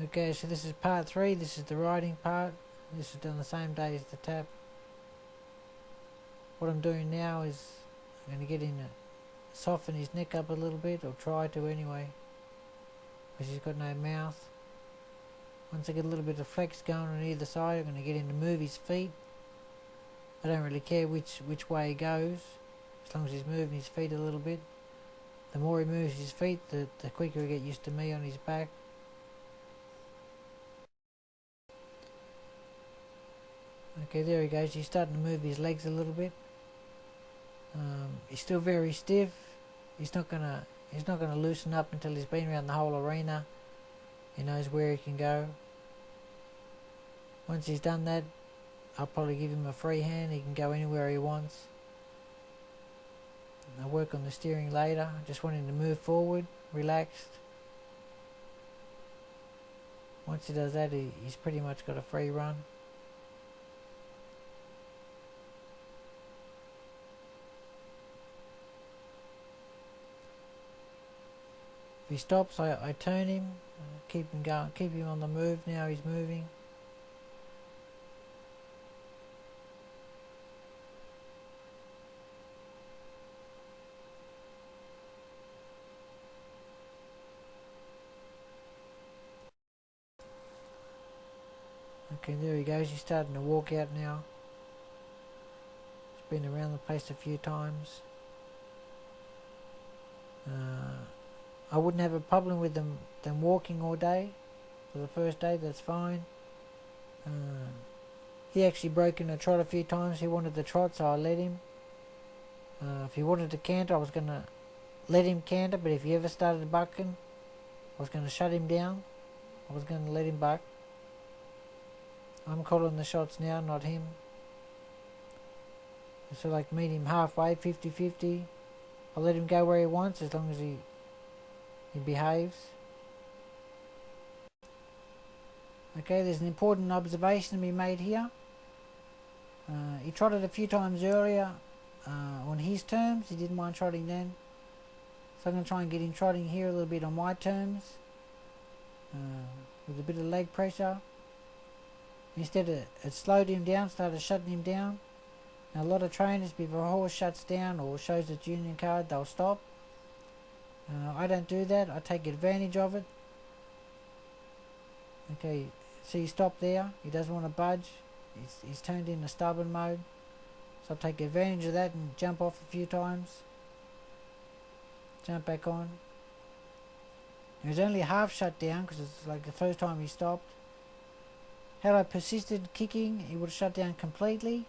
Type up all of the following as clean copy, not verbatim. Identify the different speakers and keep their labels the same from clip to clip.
Speaker 1: Okay, so this is part 3. This is the riding part. This is done the same day as the tap. What I'm doing now is I'm going to get him to soften his neck up a little bit, or try to anyway, because he's got no mouth. Once I get a little bit of flex going on either side, I'm going to get him to move his feet. I don't really care which way he goes, as long as he's moving his feet a little bit. The more he moves his feet, the quicker he gets used to me on his back. Okay, there he goes. He's starting to move his legs a little bit. He's still very stiff. He's not gonna loosen up until he's been around the whole arena. He knows where he can go. Once he's done that, I'll probably give him a free hand. He can go anywhere he wants. I'll work on the steering later. I just want him to move forward, relaxed. Once he does that, he's pretty much got a free run. If he stops, I turn him, keep him going, keep him on the move. Now he's moving. Okay, there he goes. He's starting to walk out now. He's been around the place a few times. I wouldn't have a problem with them walking all day. For the first day, that's fine. He actually broke in a trot a few times. He wanted the trot, so I let him. If he wanted to canter, I was going to let him canter, but if he ever started bucking, I was going to shut him down. I was going to let him buck. I'm calling the shots now, not him. So like meet him halfway, 50-50. I'll let him go where he wants as long as he behaves. Okay, there's an important observation to be made here. He trotted a few times earlier on his terms. He didn't mind trotting then. So I'm going to try and get him trotting here a little bit on my terms, with a bit of leg pressure. Instead, it slowed him down, started shutting him down. Now a lot of trainers, before a horse shuts down or shows its union card, they'll stop. I don't do that. I take advantage of it. Okay, see he stopped there. He doesn't want to budge. He's turned into stubborn mode. So I'll take advantage of that and jump off a few times. Jump back on. He was only half shut down because it's like the first time he stopped. Had I persisted kicking, he would have shut down completely.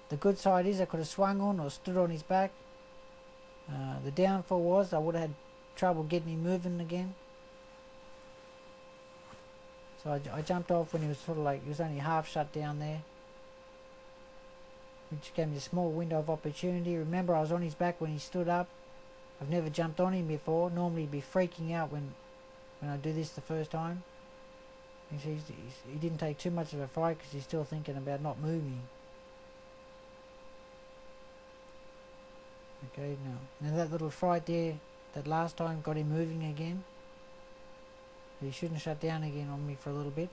Speaker 1: The good side is I could have swung on or stood on his back. The downfall was I would have had trouble getting him moving again. So I jumped off when he was sort of like, he was only half shut down there, which gave me a small window of opportunity. Remember, I was on his back when he stood up. I've never jumped on him before. Normally he'd be freaking out when I do this the first time. He didn't take too much of a fright because he's still thinking about not moving. Okay, now that little fright there, that last time, got him moving again. He shouldn't shut down again on me for a little bit.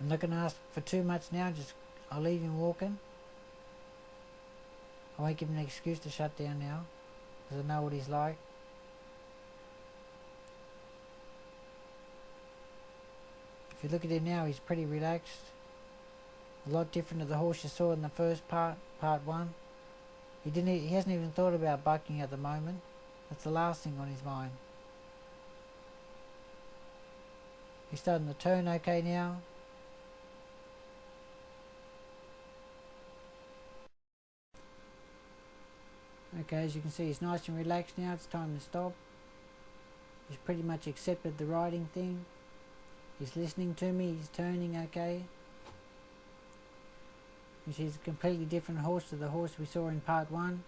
Speaker 1: I'm not going to ask for too much now, just I'll leave him walking. I won't give him an excuse to shut down now, because I know what he's like. If you look at him now, he's pretty relaxed. A lot different to the horse you saw in the first part 1. He hasn't even thought about bucking at the moment. That's the last thing on his mind. He's starting to turn okay now. Okay, as you can see, he's nice and relaxed now. It's time to stop. He's pretty much accepted the riding thing. He's listening to me. He's turning okay. He's a completely different horse to the horse we saw in part 1.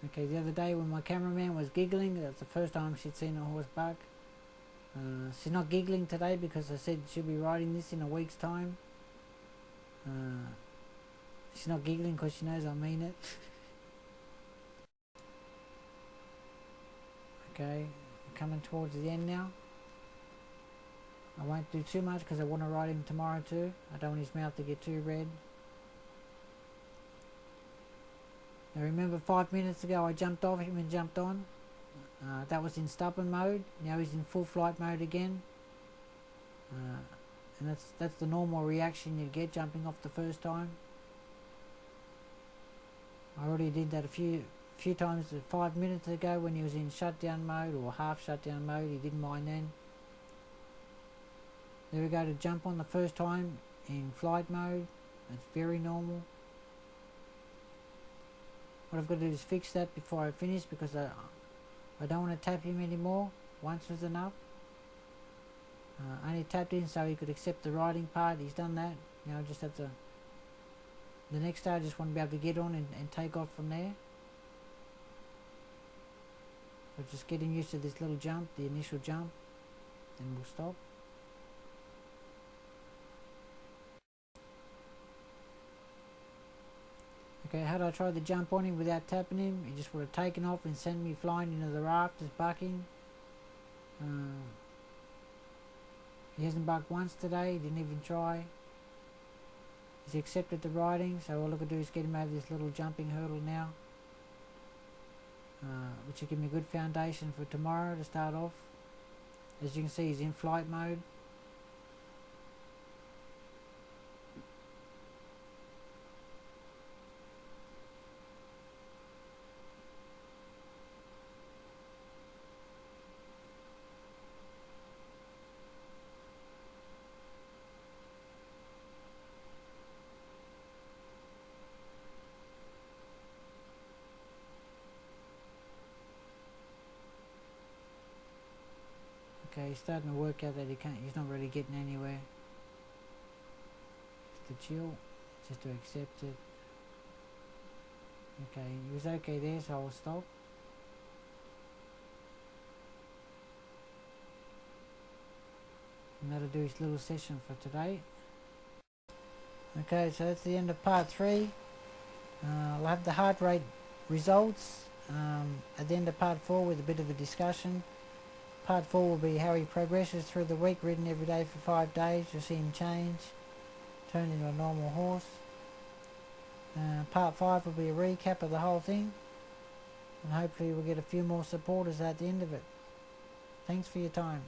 Speaker 1: Okay, the other day when my cameraman was giggling, that's the first time she'd seen a horse buck. She's not giggling today because I said she'll be riding this in a week's time. She's not giggling because she knows I mean it. Okay, coming towards the end now. I won't do too much because I want to ride him tomorrow too. I don't want his mouth to get too red. Now remember 5 minutes ago I jumped off him and jumped on. That was in stubborn mode. Now he's in full flight mode again. And that's the normal reaction you get jumping off the first time. I already did that a few times 5 minutes ago when he was in shutdown mode or half shutdown mode. He didn't mind then. There we go, to jump on the first time in flight mode. That's very normal. What I've got to do is fix that before I finish, because I don't want to tap him anymore. Once was enough. Only tapped in so he could accept the riding part. He's done that. Now I just have to, the next day I just want to be able to get on and take off from there. So just getting used to this little jump, the initial jump, then we'll stop. Okay, had I tried to jump on him without tapping him, he just would have taken off and sent me flying into the rafters, bucking. He hasn't bucked once today, he didn't even try. He's accepted the riding, so all I could do is get him over this little jumping hurdle now. Which will give me a good foundation for tomorrow to start off. As you can see, he's in flight mode. Okay, he's starting to work out that he's not really getting anywhere. Just to chill, just to accept it. Okay, he was okay there, so I'll stop. And that'll do his little session for today. Okay, so that's the end of part 3. I'll have the heart rate results at the end of part 4 with a bit of a discussion. Part 4 will be how he progresses through the week, ridden every day for 5 days. You'll see him change, turn into a normal horse. Part 5 will be a recap of the whole thing, and hopefully we'll get a few more supporters at the end of it. Thanks for your time.